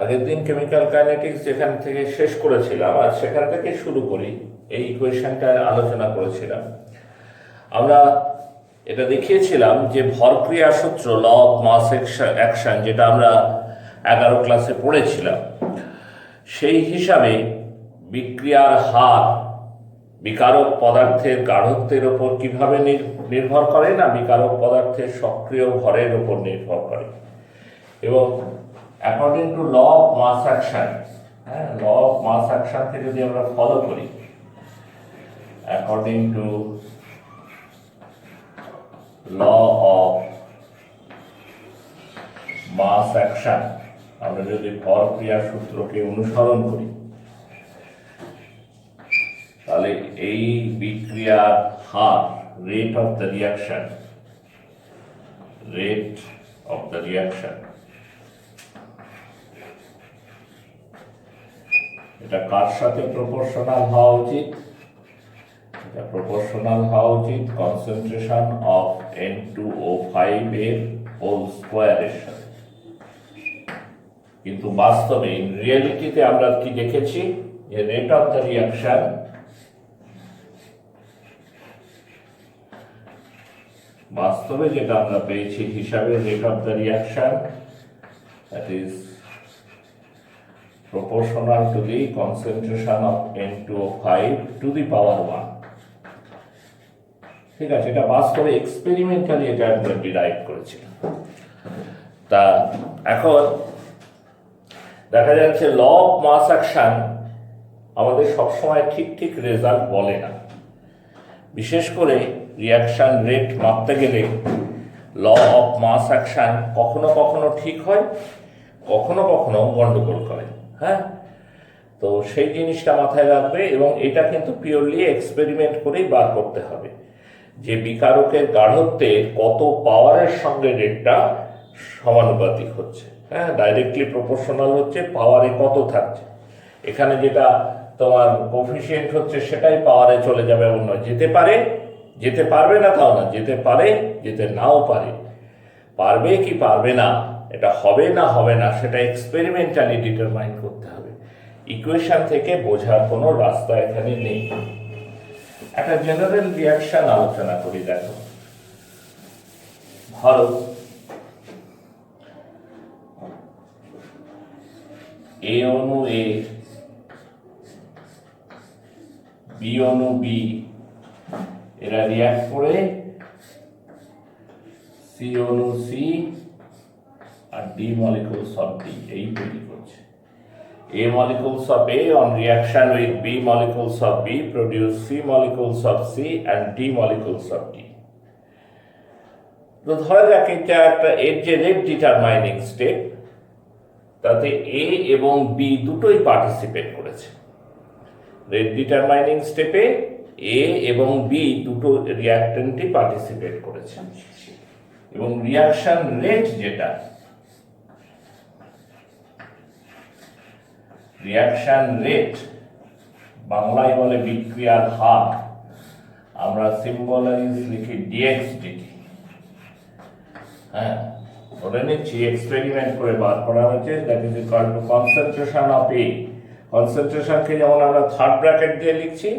আগের দিন chemical kinetics যেখান থেকে শেষ করেছিলাম আর সেখান থেকে শুরু করি, এই ইকুয়েশনটা আলোচনা করেছিলাম। আমরা এটা দেখিয়েছিলাম যে ভরক্রিয়া সূত্র, ল অফ মাস অ্যাকশন, যেটা আমরা 11 ক্লাসে পড়েছিলাম, সেই হিসাবে বিক্রিয়ার হার বিকারক পদার্থের গাঢ়ত্বের ওপর কিভাবে নির্ভর করে না, বিকারক পদার্থের সক্রিয় ভরের ওপর নির্ভর করে। এবং according to law of mass action, law of mass অ্যাকশনকে যদি আমরা ফলো করি, according to law of mass action, আমরা যদি ভরক্রিয়া সূত্রকে অনুসরণ করি, তাহলে এই বিক্রিয়ার হার, রেট অফ দ্য রিয়াকশন, এটা কার সাথে প্রপোর্শনাল হওয়া উচিত? এটা প্রপোর্শনাল হওয়া উচিত কনসেন্ট্রেশন অফ N2O5 এর হোল স্কোয়ারের সাথে। কিন্তু বাস্তবে, ইন রিয়েলিটিতে আমরা কি দেখেছি, যে রেট অফ দ্য রিয়াকশন বাস্তবে যেটা আমরা পেয়েছি হিসাবে, rate of the reaction that is proportional to the concentration of N2O5 to the power 1। ঠিক আছে, এটা বাস্তবে এক্সপেরিমেন্টালি এটা আমরা ডিরাইভ করেছিলাম। তা এখন দেখা যাচ্ছে ল অফ মাস অ্যাকশন আমাদের সবসময় ঠিক রেজাল্ট বলে না। বিশেষ করে রিয়াকশন রেট মাপতে গেলে ল অফ মাস অ্যাকশন কখনো কখনো ঠিক হয়, কখনো কখনো গন্ডগোল করে। তো সেই জিনিসটা মাথায় রাখবে, এবং এটা কিন্তু পিওরলি এক্সপেরিমেন্ট করেই বার করতে হবে যে বিকারকের গাঢ়ত্বের কত পাওয়ারের সঙ্গে রেটটা সমানুপাতিক হচ্ছে। ডাইরেক্টলি প্রপোর্শনাল হচ্ছে, পাওয়ারে কত থাকছে। এখানে যেটা তোমার কোফিশিয়েন্ট হচ্ছে সেটাই পাওয়ারে চলে যাবে এমন নয়। যেতে পারবে না তাও না, যেতে পারে, যেতে নাও পারে। পারবে কি পারবে না, এটা হবে না হবে না, সেটা এক্সপেরিমেন্টালি ডিটারমাইন করতে হবে। ইকুয়েশন থেকে বোঝার কোনো রাস্তা এখানে নেই। একটা জেনারেল রিয়াকশন আলোচনা করি। দেখো, ধরো এ অণু এ, বি অণু বি, এরা রিয়াক্ট করে সি অণু সি আর D molecules of D এই তৈরি করছে। A molecules of A on reaction with B molecules of B produce C molecules of C and D molecules of D। তো ধরা যাক এটা একটা এর যে রেট ডিটারমাইনিং স্টেপ, তাতে A এবং B দুটোই পার্টিসিপেট করেছে। রেট ডিটারমাইনিং স্টেপে A এবং B দুটো রিয়াক্ট্যান্টই পার্টিসিপেট করেছে, এবং রিয়াকশন রেট যেটা, রিয়াকশন রেট বাংলায় বলে বিক্রিয়ার হার, আমরা সিম্বলাইজ লিখি dx/dt। ধরে নিচ্ছি এক্সপেরিমেন্ট করে বার করা হয়েছে, that is equal two concentration of A। কনসেন্ট্রেশনকে যেমন আমরা থার্ড ব্র্যাকেট দিয়ে লিখছি,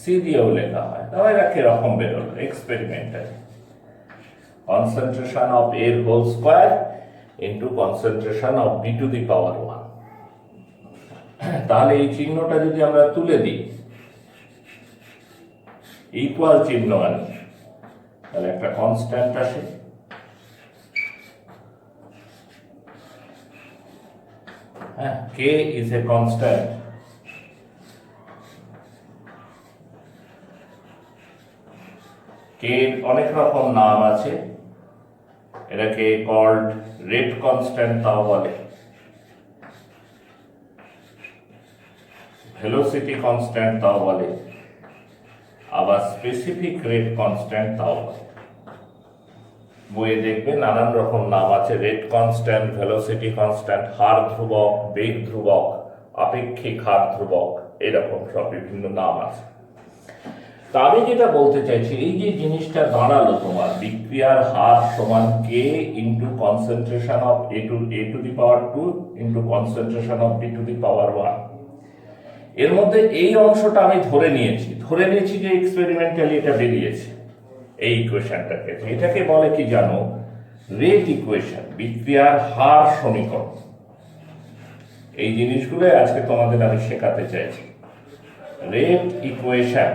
সি দিয়েও লেখা হয়, তাহলে এটা কিরকম বেরোলো experimentally. Concentration of A whole square into concentration of B to the power 1। তাহলে এই চিহ্নটা যদি আমরা তুলে দিই, ইকুয়াল চিহ্ন আনি, তাহলে একটা কনস্ট্যান্ট আসে। K is a constant। K অনেক রকম নাম আছে, এটাকে কল্ড রেট কনস্ট্যান্ট তাও বলে, ভেলোসিটি কনস্ট্যান্ট তাও বলে, আবার স্পেসিফিক রেট কনস্ট্যান্ট তাও বলে। বইয়ে দেখবে নানান রকম নাম আছে, রেট কনস্ট্যান্ট, ভেলোসিটি কনস্ট্যান্ট, হার ধ্রুবক, বেগ ধ্রুবক, আপেক্ষিক হার ধ্রুবক, এরকম সব বিভিন্ন নাম আছে। তা আমি যেটা বলতে চাইছি, এই যে জিনিসটা দাঁড়ালো তোমার বিক্রিয়ার হার সমান k into concentration of a to the power 2 into concentration of b to the power 1। এর মধ্যে এই অংশটা আমি ধরে নিয়েছি যে এক্সপেরিমেন্টালি এটা বেরিয়েছে এই ইকুয়েশনটাকে। এটাকে বলে কি জানো? রেট ইকুয়েশন, বিক্রিয়ার হার সমীকরণ। এই জিনিসগুলো আজকে তোমাদের আমি শেখাতে চাইছি। রেট ইকুয়েশন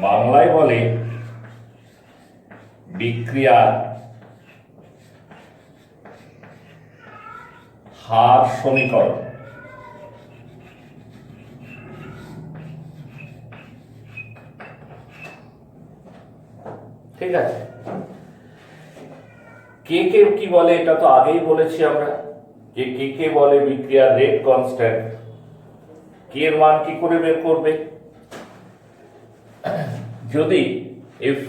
বাংলায় বলে বিক্রিয়ার হার সমীকরণ। ঠিক আছে, কে কি বলে এটা তো আগেই বলেছি আমরা, যে কে বলে বিক্রিয়ার রেট কনস্ট্যান্ট। কে এর মান কি করে বের করবে? যদি if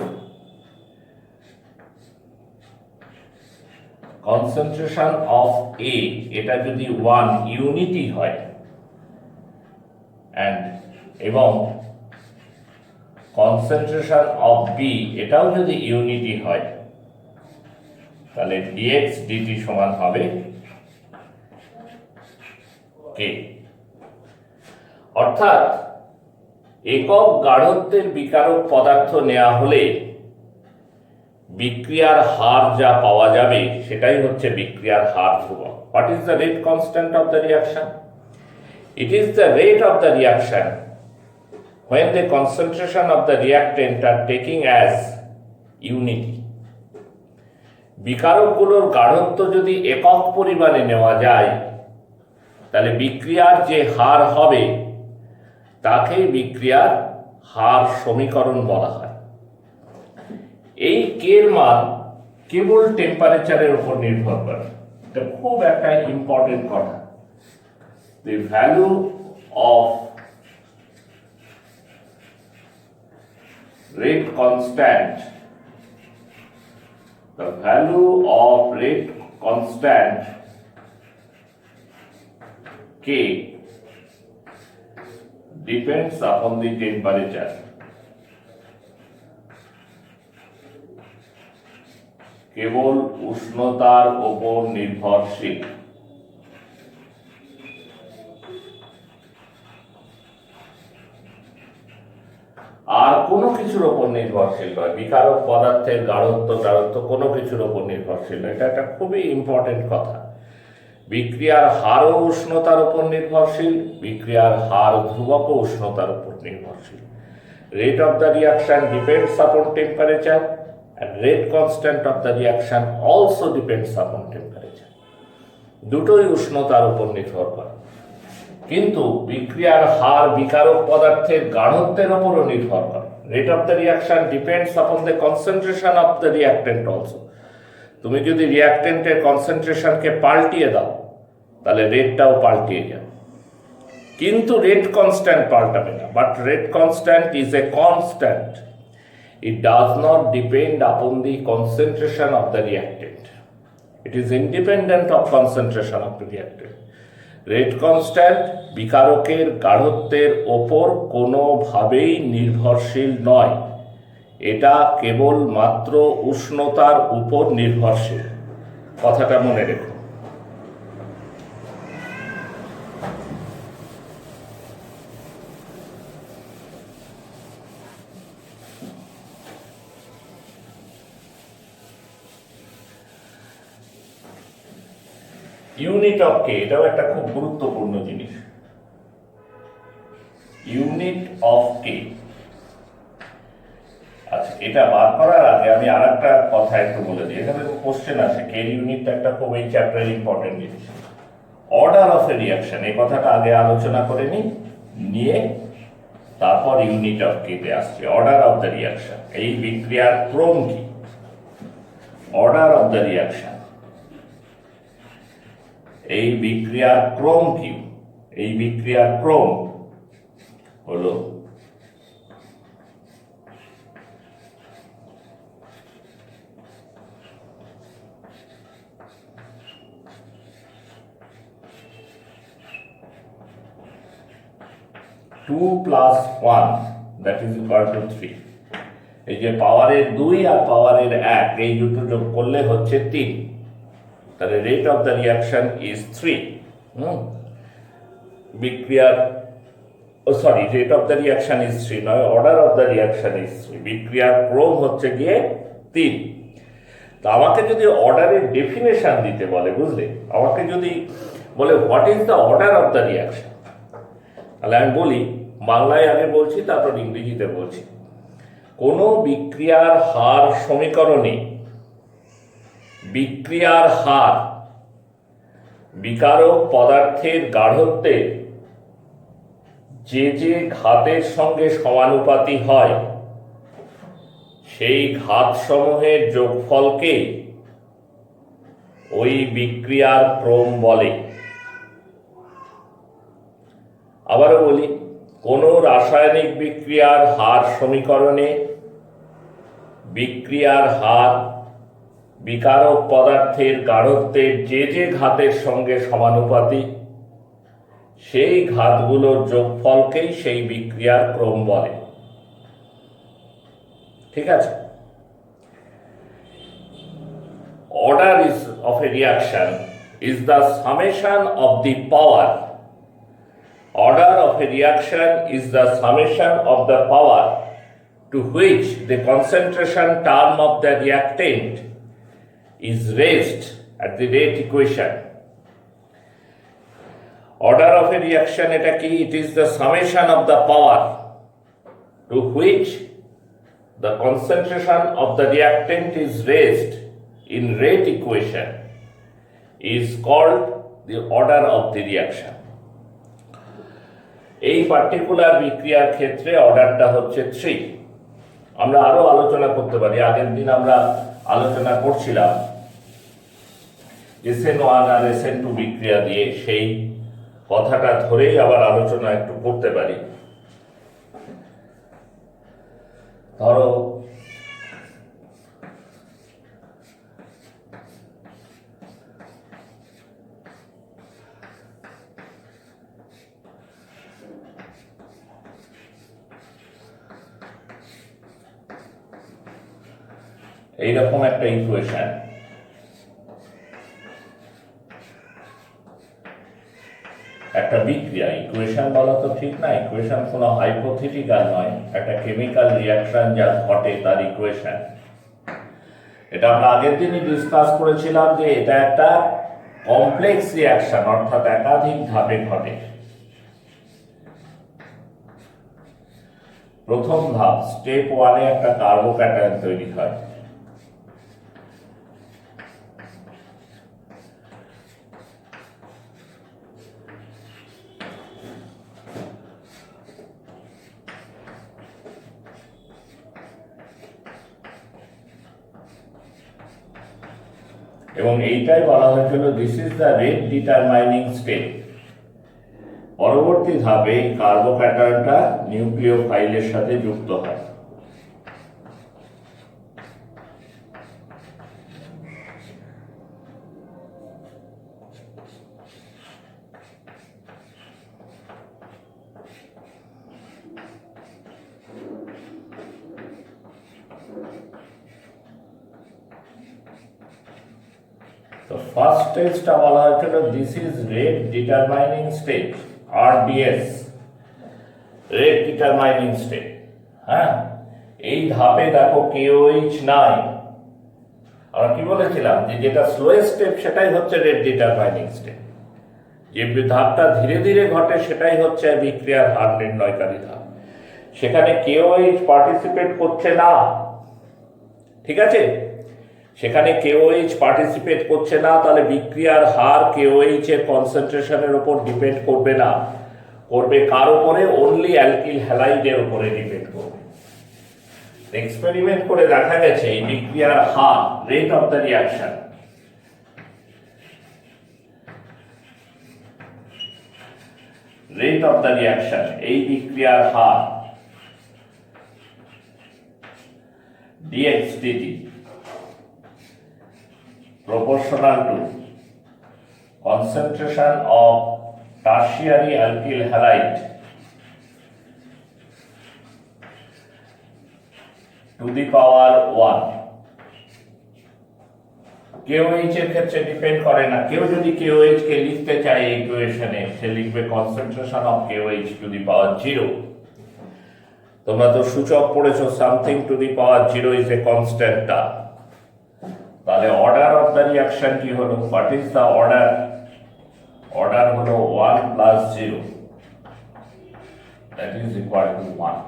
concentration of A এটা যদি 1 ইউনিটি হয় এবং concentration of B এটাও যদি ইউনিটি হয়, তাহলে dx dt সমান হবে K। অর্থাৎ একক গাঢ়ত্বের বিকারক পদার্থ নেওয়া হলে বিক্রিয়ার হার যা পাওয়া যাবে সেটাই হচ্ছে বিক্রিয়ার হার ধ্রুবক। What is the rate constant of the reaction? It is the rate of the reaction when the concentration of the reactant are taking as unity। বিকারকগুলোর গাঢ়ত্ব যদি একক পরিমাণে নেওয়া যায়, তাহলে বিক্রিয়ার যে হার হবে তাকেই বিক্রিয়ার হার সমীকরণ বলা হয়। এই কের মান কেবল টেম্পারেচারের উপর নির্ভর করে। এটা খুব একটা ইম্পর্টেন্ট কথা। the value of rate constant, the value of rate constant K depends upon the temperature। কেবল উষ্ণতার উপর নির্ভরশীল। আর কোনো কিছুর উপর নির্ভরশীল নয়। বিকারক পদার্থের গাঢ়ত্ব কোনো কিছুর উপর নির্ভরশীল নয়। এটা একটা খুবই ইম্পর্টেন্ট কথা। বিক্রিয়ার হারও উষ্ণতার উপর নির্ভরশীল, বিক্রিয়ার হার ধ্রুবকও উষ্ণতার উপর নির্ভরশীল। Rate of the reaction depends upon temperature and rate constant of the reaction also depends upon temperature। দুটোই উষ্ণতার উপর নির্ভর করে, কিন্তু বিক্রিয়ার হার বিকারক পদার্থের গাঢ়ত্বের উপরও নির্ভর করে। Rate of the reaction depends upon the concentration of the reactant also. তুমি যদি রিয়াক্টেন্টের কনসেন্ট্রেশনকে পাল্টিয়ে দাও, তাহলে রেটটাও পাল্টিয়ে যাবে, কিন্তু রেট কনস্ট্যান্ট পাল্টাবে না। But rate constant is a constant. It does not depend upon the concentration of the reactant. It is independent of concentration of the reactant. Rate constant বিকারকের গাঢ়ত্বের ওপর কোনোভাবেই নির্ভরশীল নয়। এটা কেবল মাত্র উষ্ণতার উপর নির্ভরশীল। কথাটা মনে রেখো। ইউনিট অফ কে, এটাও একটা খুব গুরুত্বপূর্ণ জিনিস। ইউনিট অফ কে। আচ্ছা, এটা বার করার আগে আমি আর একটা কথা একটু বলে দিই। এখানে কোশ্চেন আছে, কে ইউনিটটা একটা খুব এই চ্যাপ্টারের ইম্পর্টেন্ট জিনিস। অর্ডার অফ এ রিয়াকশন, এই কথাটা আগে আলোচনা করে নিয়ে তারপর ইউনিট অফ কে আসছে। অর্ডার অফ দ্য রিয়াকশন, এই বিক্রিয়ার ক্রম কি? অর্ডার অফ দ্য রিয়াকশন, এই বিক্রিয়ার ক্রম কি? এই বিক্রিয়ার ক্রম হলো 2 plus 1 that is equal to 3। এই যে পাওয়ারের 2 আর পাওয়ারের 1 এই দুটো যোগ করলে হচ্ছে 3, তাহলে rate of the reaction is 3। বিক্রিয়ার rate of the reaction is 3 নয়, order of the reaction is 3। বিক্রিয়ার ক্রম হচ্ছে গিয়ে 3। তো আমাকে যদি অর্ডারের ডেফিনেশন দিতে বলে, বুঝলে, আমাকে যদি বলে what is the order of the reaction, তাহলে আমি বলি, বাংলায় আগে বলছি তারপর ইংরেজিতে বলছি। কোনো বিক্রিয়ার হার সমীকরণে বিক্রিয়ার হার বিকারক পদার্থের গাঢ়ত্বে যে যে ঘাতের সঙ্গে সমানুপাতি হয় সেই ঘাতসমূহের যোগফলকে ওই বিক্রিয়ার ক্রম বলে। আবারও বলি, কোনো রাসায়নিক বিক্রিয়ার হার সমীকরণে বিক্রিয়ার হার বিকারক পদার্থের গাঢ়ত্বের যে যে ঘাতের সঙ্গে সমানুপাতি সেই ঘাতগুলোর যোগফলকেই সেই বিক্রিয়ার ক্রম বলে। ঠিক আছে? Order is of a reaction is the summation of the power. Order of a reaction is the summation of the power to which the concentration term of the reactant is raised at the rate equation. Order of a reaction এটা কি? It is the summation of the power to which the concentration of the reactant is raised in rate equation is called the order of the reaction. এই particular বিক্রিয়ার ক্ষেত্রে অর্ডারটা হচ্ছে 3। আমরা আরো আলোচনা করতে পারি। আগের দিন আমরা আলোচনা করছিলাম SN1 আর SN2 বিক্রিয়া দিয়ে, সেই কথাটা ধরেই আবার আলোচনা একটু করতে পারি। ধরো এইরকম একটা ইকুয়েশন, একটা বিক্রিয়া, ইকুয়েশন বলা তো ঠিক না, ইকুয়েশন কোনো হাইপোথেটিক্যাল নয়, একটা কেমিক্যাল রিয়াকশন যা ঘটে তার ইকুয়েশন। এটা আমরা আগের দিনই ডিসকাস করেছিলাম যে এটা একটা কমপ্লেক্স রিয়াকশন, অর্থাৎ একাধিক ধাপে ঘটে। প্রথম ধাপ, স্টেপ 1-এ একটা কার্বোক্যাটায়ন তৈরি হয়। এবং এইটাই বলা হয়েছিল this is the rate determining step. পরবর্তী ধাপে কার্বোক্যাটায়নটা নিউক্লিওফাইলের সাথে যুক্ত হয়। তো ফার্স্ট স্টেজটা বলা হয়েছিল this is rate determining stage, RDS, rate determining step. হ্যাঁ, এই ধাপে দেখো KOH নাই। আমরা কি বলেছিলাম যে যেটা স্লোয়েস্ট স্টেপ সেটাই হচ্ছে রেট ডিটারমাইনিং স্টেপ, যে ধাপটা ধীরে ধীরে ঘটে সেটাই হচ্ছে বিক্রিয়ার হার নির্ণয়কারী ধাপ। সেখানে KOH পার্টিসিপেট করছে না, ঠিক আছে? সেখানে KOH পার্টিসিপেট করছে না, তাহলে বিক্রিয়ার হার KOH এর কনসেন্ট্রেশনের উপর ডিপেন্ড করবে না, করবে কার উপরে? অনলি অ্যালকিল হ্যালাইডের উপরে ডিপেন্ড করবে। এক্সপেরিমেন্ট করে দেখা গেছে এই বিক্রিয়ার হার, rate of the reaction, rate of the reaction, এই বিক্রিয়ার হার dx/dt proportional to concentration of tertiary alkyl halide to the power 1। KOH এর ক্ষেত্রে ডিপেন্ড করে না, কেউ যদি KOH কে লিখতে চায় ইকুয়েশনে সে লিখবে concentration of KOH to the power 0। তোমরা তো সূচক পড়েছো, something to the power 0 is a constant term. তাহলে অর্ডার অফ দ্য রিঅ্যাকশন কি হলো? What is the order? Order হলো 1 plus 0, that is equal to 1।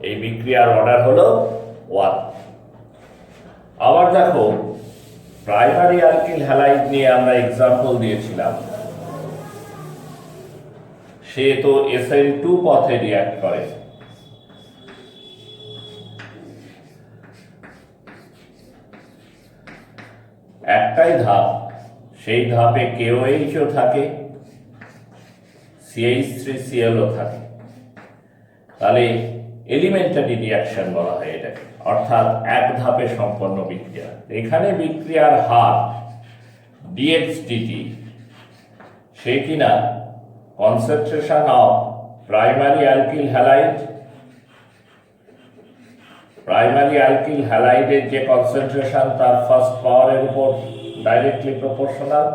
এই বিক্রিয়ার অর্ডার হলো 1। আবার দেখো, প্রাইমারি অ্যালকিল হ্যালাইড নিয়ে আমরা এক্সাম্পল দিয়েছিলাম। সে তো SN2 পথে রিঅ্যাক্ট করে। একটাই ধাপ, সেই ধাপে KOH ও থাকে, CH3Cl ও থাকে। তাহলে এলিমেন্টারি রিঅ্যাকশন বলা হয় এটাকে, অর্থাৎ এক ধাপে সম্পন্ন বিক্রিয়া। এখানে বিক্রিয়ার হার dx/dt সে কিনা কনসেন্ট্রেশন অফ প্রাইমারি অ্যালকিল হ্যালাইডের যে কনসেন্ট্রেশন তার ফার্স্ট পাওয়ারের উপর directly proportional,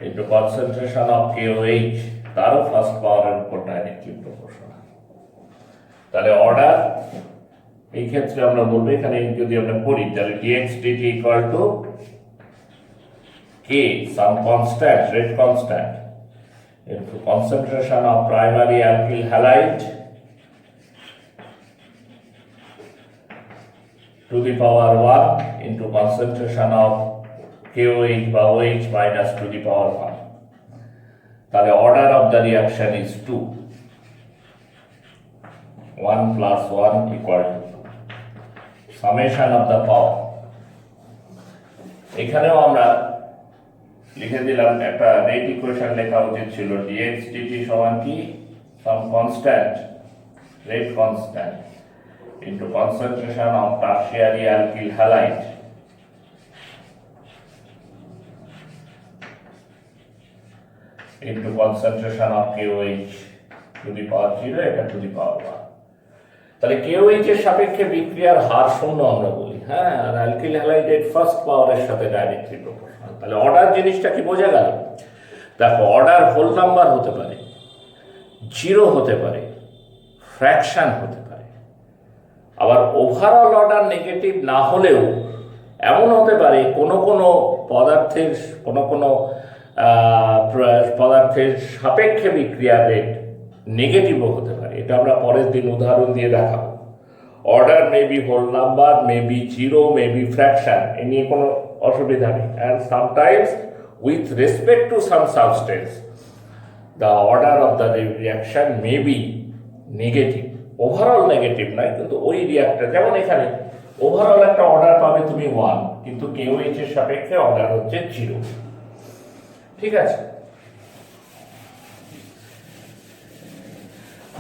into concentration of KOH তারও ফার্স্ট পাওয়ারের উপর ডাইরেক্টলি প্রপোর্শনাল। তাহলে অর্ডার এই ক্ষেত্রে আমরা বলবো, এখানে যদি আমরা করি তাহলে dx/dt equal to k some constant, rate constant, into concentration of primary alkyl halide to the power 1 into concentration of KOH বা OH minus to the power 1. তাহলে order of the reaction is 2. 1 plus 1 equal to 2. Summation of the power. এখানেও আমরা লিখে দিলাম, একটা rate equation লেখা উচিত ছিল, dx/dt সমান কি some constant, rate constant, into concentration of tertiary alkyl halide into concentration of KOH to the power 0, এটা টু দি পাওয়ার 1। তাহলে KOH এর সাপেক্ষে বিক্রিয়ার হার শূন্য আমরা বলি, হ্যাঁ, আর অ্যালকিল হ্যালাইডের ফার্স্ট পাওয়ারের সাথে ডাইরেক্টলি প্রপোর্শনাল। তাহলে অর্ডার জিনিসটা কি বোঝা গেল? দেখো, অর্ডার হোল নাম্বার হতে পারে, 0 হতে পারে, ফ্র্যাকশন হতে পারে, আবার ওভারঅল অর্ডার নেগেটিভ না হলেও এমন হতে পারে কোনো পদার্থের সাপেক্ষে বিক্রিয়ার রেট নেগেটিভও হতে পারে। এটা আমরা পরের দিন উদাহরণ দিয়ে দেখাবো। Order may be whole number, may be 0, may be fraction, এ নিয়ে কোনো অসুবিধা নেই। And sometimes with respect to some substance the order of the reaction may be negative, overall negative নয়, কিন্তু ওই রিঅ্যাক্টর, যেমন এখানে ওভারঅল একটা অর্ডার পাবে তুমি 1, কিন্তু KOH এর সাপেক্ষে অর্ডার হচ্ছে 0। ঠিক আছে?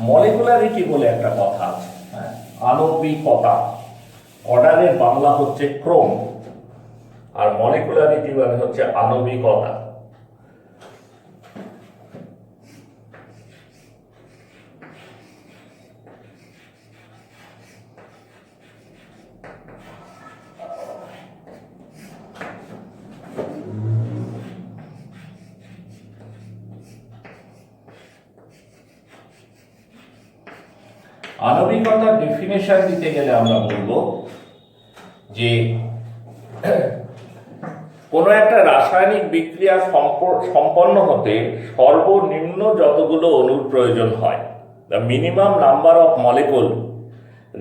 মলিকুলারিটি বলে একটা কথা আছে, আণবিকতা। অর্ডারের বাংলা হচ্ছে ক্রম, আর মলিকুলারিটি মানে হচ্ছে আণবিকতা। আণবিকতার ডেফিনেশন দিতে গেলে আমরা বলবো যে কোনো একটা রাসায়নিক বিক্রিয়া সম্পন্ন হতে সর্বনিম্ন যতগুলো অণুর প্রয়োজন হয়, the minimum number of molecule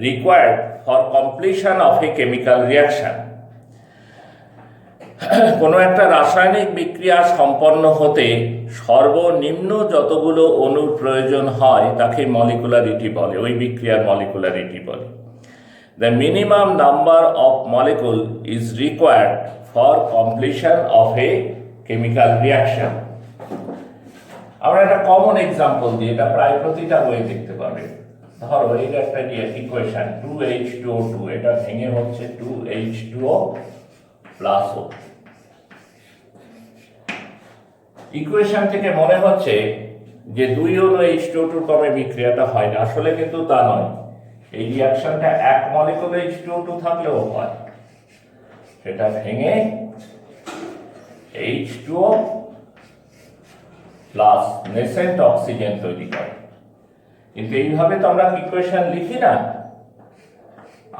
required for completion of a chemical reaction. কোনো একটা রাসায়নিক বিক্রিয়া সম্পন্ন হতে সর্বনিম্ন যতগুলো অণুর প্রয়োজন হয় তাকে মলিকুলারিটি বলে, ওই বিক্রিয়ার মলিকুলারিটি বলে। The minimum number of molecule is required for completion of a chemical reaction. আমরা একটা কমন এক্সাম্পল দিই, এটা প্রায় প্রতিটা বইয়ে দেখতে পাবে। ধরো এটা একটা ইকুয়েশন 2H2O2, এটা ভেঙে হচ্ছে 2H2O প্লাস O। ইকুয়েশন থেকে মনে হচ্ছে যে 2 অণু H2O2 ক্রমে বিক্রিয়াটা হয় না, আসলে কিন্তু তা নয়। এই রিয়াকশনটা এক মলিকুলে H2O2 থাকলেও হয়, সেটা ভেঙে H2O প্লাস নেসেন্ট অক্সিজেন তৈরি করে। কিন্তু এইভাবে তো আমরা ইকুয়েশন লিখি না,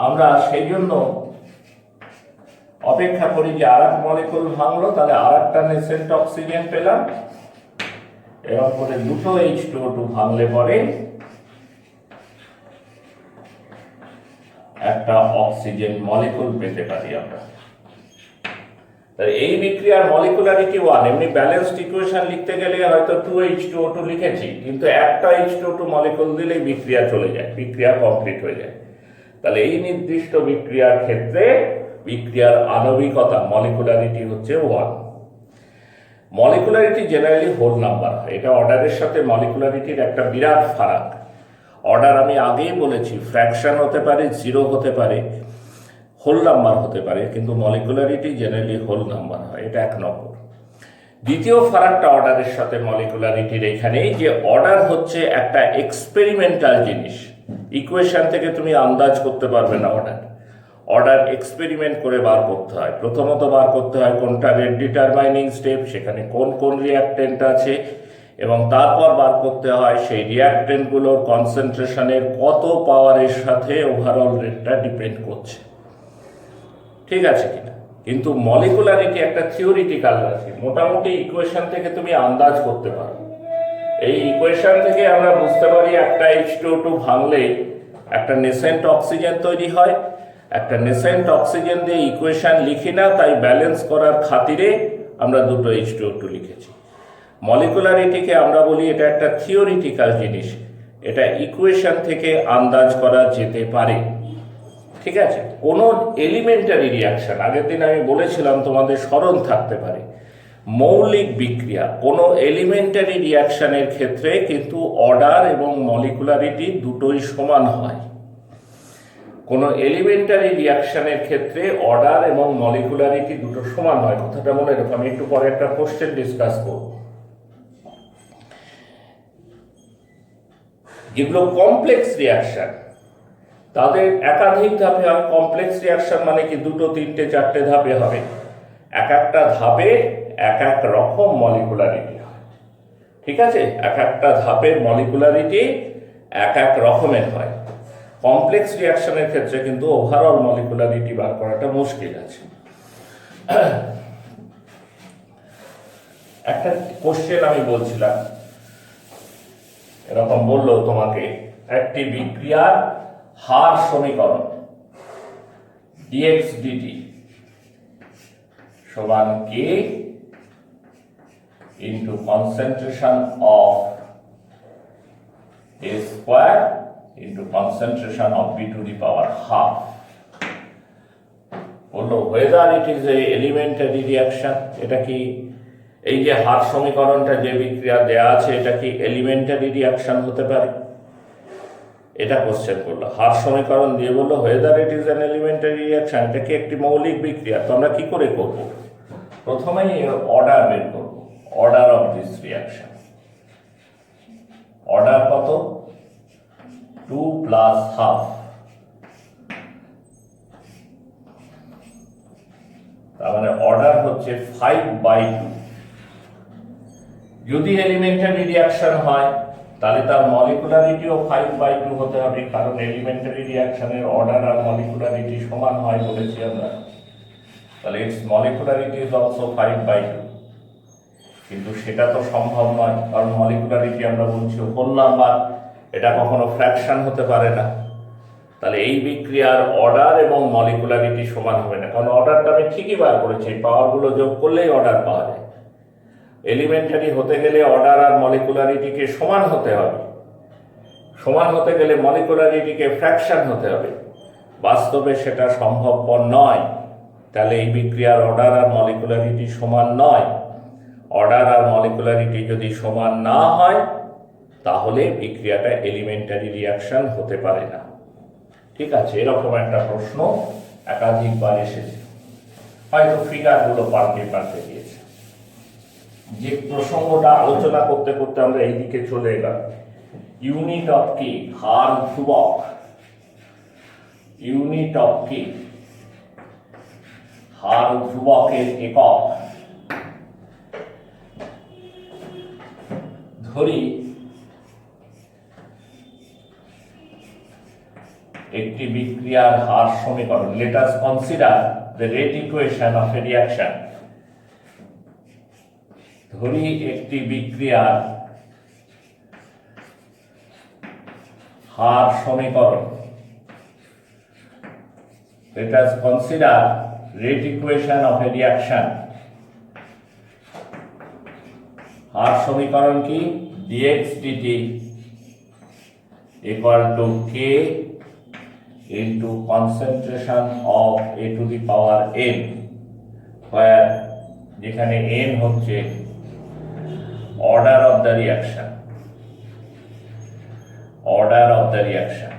আমরা সেই জন্য অপেক্ষা করি যে আর এক মলিকুল ভাঙলো, তাহলে আর একটা নেসেন্ট অক্সিজেন পেলাম, এরকম করে দুটো H2O2 ভাঙলে পরে একটা অক্সিজেন মলিকুল পেতে পারি আমরা। এই বিক্রিয়ার মলিকুলারিটি 1। এমনি ব্যালেন্সড ইকুয়েশন লিখতে গেলে হয়তো 2H2O2 লিখেছি, কিন্তু একটা H2O2 মলিকুল দিলেই বিক্রিয়া চলে যায়, বিক্রিয়া কমপ্লিট হয়ে যায়। তাহলে এই নির্দিষ্ট বিক্রিয়ার ক্ষেত্রে বিক্রিয়ার আণবিকতা মলিকুলারিটি হচ্ছে 1। মলিকুলারিটি জেনারেলি হোল নাম্বার হয়, এটা অর্ডারের সাথে মলিকুলারিটির একটা বিরাট ফারাক। অর্ডার আমি আগেই বলেছি ফ্র্যাকশন হতে পারে, জিরো হতে পারে, হোল নাম্বার হতে পারে, কিন্তু মলিকুলারিটি জেনারেলি হোল নাম্বার হয়, এটা 1 নম্বর। দ্বিতীয় ফারাকটা অর্ডারের সাথে মলিকুলারিটির এখানেই যে অর্ডার হচ্ছে একটা এক্সপেরিমেন্টাল জিনিস। ইকুয়েশন থেকে তুমি আন্দাজ করতে পারবে না অর্ডার। অর্ডার এক্সপেরিমেন্ট করে বার করতে হয়। প্রথমত বার করতে হয় কোনটা রেট ডিটারমাইনিং স্টেপ, সেখানে কোন কোন রিঅ্যাক্টেন্ট আছে, এবং তারপর বার করতে হয় সেই রিঅ্যাক্টেন্টগুলোর কনসেন্ট্রেশনের কত পাওয়ারের সাথে ওভারঅল রেটটা ডিপেন্ড করছে, ঠিক আছে কিনা। কিন্তু মলিকুলারিটি একটা থিওরিটিক্যাল রাশি, মোটামুটি ইকুয়েশন থেকে তুমি আন্দাজ করতে পারো। এই ইকুয়েশন থেকে আমরা বুঝতে পারি একটা H2O2 ভাঙলে একটা নেসেন্ট অক্সিজেন তৈরি হয়। একটা নেসেন্ট অক্সিজেন দিয়ে ইকুয়েশন লিখি না, তাই ব্যালেন্স করার খাতিরে আমরা দুটো H2O2 লিখেছি। মলিকুলারিটিকে আমরা বলি এটা একটা থিওরিটিক্যাল জিনিস, এটা ইকুয়েশন থেকে আন্দাজ করা যেতে পারে, ঠিক আছে। কোনো এলিমেন্টারি রিয়াকশন, আগের দিন আমি বলেছিলাম তোমাদের স্মরণ থাকতে পারে, মৌলিক বিক্রিয়া কোনো এলিমেন্টারি রিয়াকশনের ক্ষেত্রে কিন্তু অর্ডার এবং মলিকুলারিটি দুটোই সমান হয়। কোনো এলিমেন্টারি রিয়াকশনের ক্ষেত্রে অর্ডার এবং মলিকুলারিটি দুটো সমান হয়, কথাটা মনে রাখো। আমি একটু পরে একটা কোশ্চেন ডিসকাস করব। যেগুলো কমপ্লেক্স রিয়াকশন তাদের একাধিক ধাপে হয়। কমপ্লেক্স রিয়াকশন মানে কি 2, 3, 4 ধাপে হবে, এক একটা ধাপে এক এক রকম মলিকুলারিটি হয়, ঠিক আছে। এক একটা ধাপের মলিকুলারিটি এক এক রকমের হয়। কমপ্লেক্স রিয়াকশনের ক্ষেত্রে কিন্তু ওভারঅল মলিকুলারিটি বার করাটা মুশকিল আছে। একটা কোশ্চেন আমি বলছিলাম, এরকম বললো তোমাকে একটি বিক্রিয়ার হার সমীকরণ dx dt সমান k into concentration of a square into concentration of b to the power half. বললো whether it is a elementary reaction, এটা কি এই যে হার সমীকরণটা যে বিক্রিয়া দেয়া আছে এটা কি এলিমেন্টারি রিয়াকশন হতে পারে, এটা কোশ্চেন করলো। হার সমীকরণ দিয়ে বললো whether it is an elementary reaction, এটা কি একটি মৌলিক বিক্রিয়া। তো আমরা কি করে করব? প্রথমেই অর্ডার বের করব, order of this reaction. Order কত? 2 + ½ তার মানে অর্ডার হচ্ছে 5/2। যদি এলিমেন্টারি রিয়াকশন হয় তাহলে তার মলিকুলারিটিও 5/2 হতে হবে, কারণ এলিমেন্টারি রিয়াকশনের অর্ডার আর মলিকুলারিটি সমান হয় বলেছি আমরা। তাহলে ইটস মলিকুলারিটি ইজ অলসো 5/2। কিন্তু সেটা তো সম্ভব নয়, কারণ মলিকুলারিটি আমরা বলছি হোল নাম্বার, এটা কখনো ফ্র্যাকশন হতে পারে না। তাহলে এই বিক্রিয়ার অর্ডার এবং মলিকুলারিটি সমান হবে না, কারণ অর্ডারটা আমি ঠিকই বার করেছি, পাওয়ারগুলো যোগ করলেই অর্ডার পাওয়া যায়। এলিমেন্টারি হতে গেলে অর্ডার আর মলিকুলারিটিকে সমান হতে হবে, সমান হতে গেলে মলিকুলারিটিকে ফ্র্যাকশন হতে হবে। বাস্তবে সেটা সম্ভবপর নয়। তাহলে এই বিক্রিয়ার অর্ডার আর মলিকুলারিটি সমান নয়। অর্ডার আর মলিকুলারিটি যদি সমান না হয় তাহলে বিক্রিয়াটা এলিমেন্টারি রিয়াকশন হতে পারে না, ঠিক আছে। এরকম একটা প্রশ্ন একাধিকবার এসেছে, হয়তো ফিগারগুলো পাল্টে দিয়েছে। যে প্রসঙ্গটা আলোচনা করতে করতে আমরা এই দিকে চলে এলাম, ইউনিট অফ কি, হার ধ্রুবক। ইউনিট অফ কে, হার ধ্রুবকের একক। ধরি একটি বিক্রিয়ার হার সমীকরণ, let us consider the rate equation of A reaction. ধরি একটি বিক্রিয়ার হার সমীকরণ, let us consider rate equation of a reaction। হার সমীকরণ কি? dx dt equal to k into concentration of a to the power n, where যেখানে n হচ্ছে order of the reaction, order of the reaction।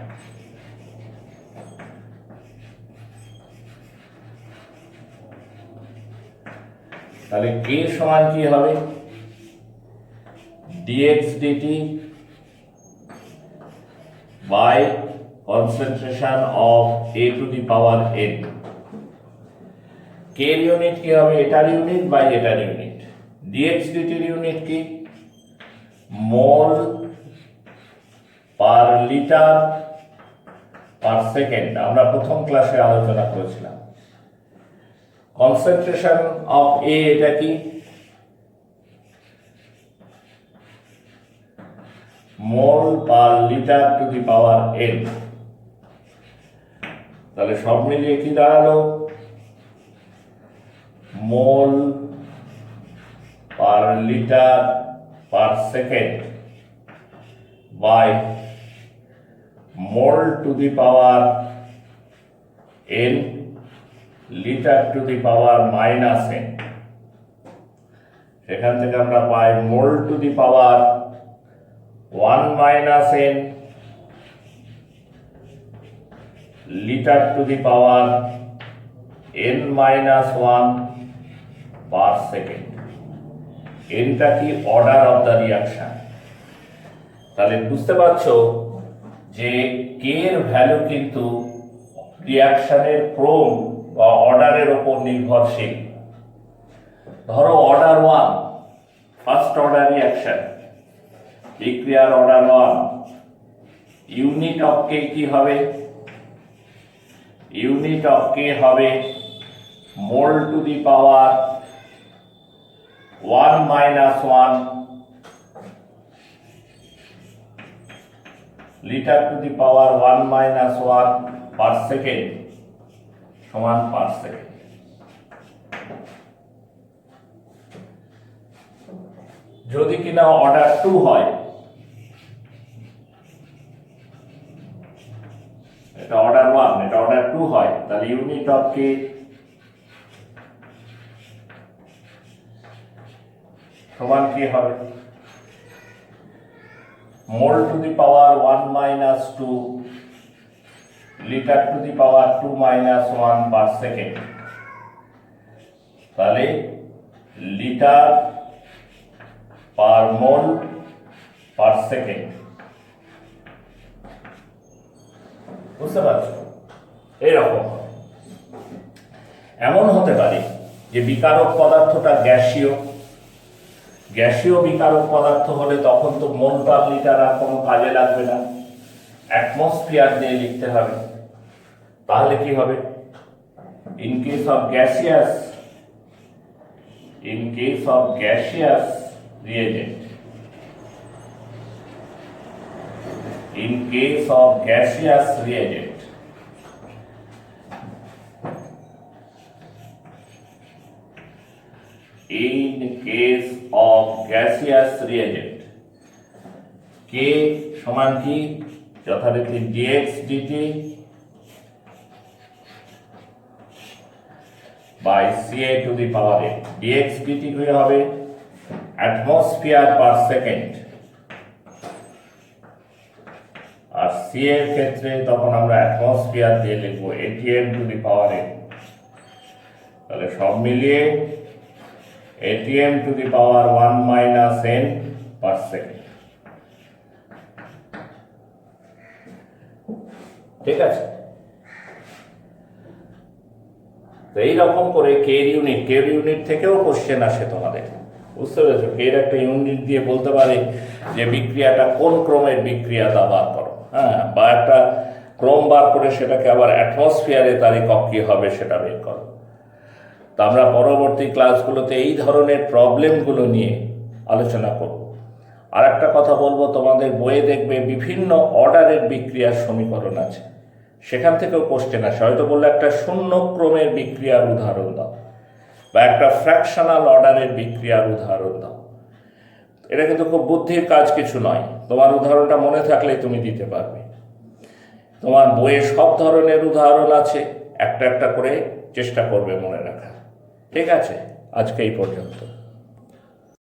তাহলে k সমান কি হবে? dx dt by concentration of a to the power n। k এর unit কি হবে? এটার ইউনিট বাই এটার ইউনিট। dx dt এর ইউনিট কি? Mole per litre per second, আমরা প্রথম ক্লাসে আলোচনা করেছিলাম। কনসেন্ট্রেশন অফ এ, এটা কি? Mole per litre to the power n. তাহলে সব মিলিয়ে কি দাঁড়ালো? Mole per litre per second by mole to the power n litre to the power minus n. সেখান থেকে আমরা পাই mole to the power 1 minus n litre to the power n minus 1 per second. এনটা কি? Order of the reaction. তাহলে বুঝতে পারছো যে কে এর ভ্যালু কিন্তু রিঅ্যাকশনের ক্রম বা অর্ডারের উপর নির্ভরশীল। ধরো অর্ডার 1, ফার্স্ট অর্ডার রিঅ্যাকশন, বিক্রিয়ার অর্ডার 1, ইউনিট অফ কে কি হবে? ইউনিট অফ কে হবে mole to the power 1 minus 1 litre to the power 1 minus 1 per second সমান পার সেকেন্ড। যদি কিনা অর্ডার 2 হয়, এটা অর্ডার 1, এটা অর্ডার 2 হয়, তাহলে ইউনিট অফ কে সমান কি হবে? Mole to the power 1 minus 2 litre to the power 2 minus 1 per second. তাহলে litre per mole per second. বুঝতে পারছো? এরকম এমন হতে পারে যে বিকারক পদার্থটা গ্যাসীয়। গ্যাসীয় বিকারক পদার্থ হলে তখন তো মোল পার লিটার আর কোনো কাজে লাগবে না, অ্যাটমসফিয়ার দিয়ে লিখতে হবে। তাহলে কি হবে? In case of gaseous, in case of gaseous reagent, in case of gaseous reagent, in case of gaseous reagent, k সমান কি? যথারীতি dx dt by Ca to the power n। dx dt কি হবে? Atmosphere per second. আর Ca এর ক্ষেত্রে তখন আমরা অ্যাটমসফিয়ার দিয়ে লিখবো atm to the power n। তাহলে সব মিলিয়ে atm to the power 1 minus n per second। ঠিক আছে? তো এইরকম করে কের ইউনিট থেকেও কোশ্চেন আসে তোমাদের, বুঝতে পেরেছো? কের একটা ইউনিট দিয়ে বলতে পারে যে বিক্রিয়াটা কোন ক্রমের বিক্রিয়া তা বার করো, হ্যাঁ, বা একটা ক্রম বার করে সেটাকে আবার অ্যাটমসফিয়ারে তার একক কি হবে সেটা বের করো। তা আমরা পরবর্তী ক্লাসগুলোতে এই ধরনের প্রবলেমগুলো নিয়ে আলোচনা করব। আর একটা কথা বলবো, তোমাদের বইয়ে দেখবে বিভিন্ন অর্ডারের বিক্রিয়ার সমীকরণ আছে, সেখান থেকেও কোশ্চেন আসে। হয়তো বললে একটা শূন্য ক্রমের বিক্রিয়ার উদাহরণ দাও, বা একটা ফ্র্যাকশনাল অর্ডারের বিক্রিয়ার উদাহরণ দাও। এটা কিন্তু খুব বুদ্ধির কাজ কিছু নয়, তোমার উদাহরণটা মনে থাকলেই তুমি দিতে পারবে। তোমার বইয়ে সব ধরনের উদাহরণ আছে, একটা একটা করে চেষ্টা করবে মনে রাখা। ঠিক আছে, আজকে এই পর্যন্ত।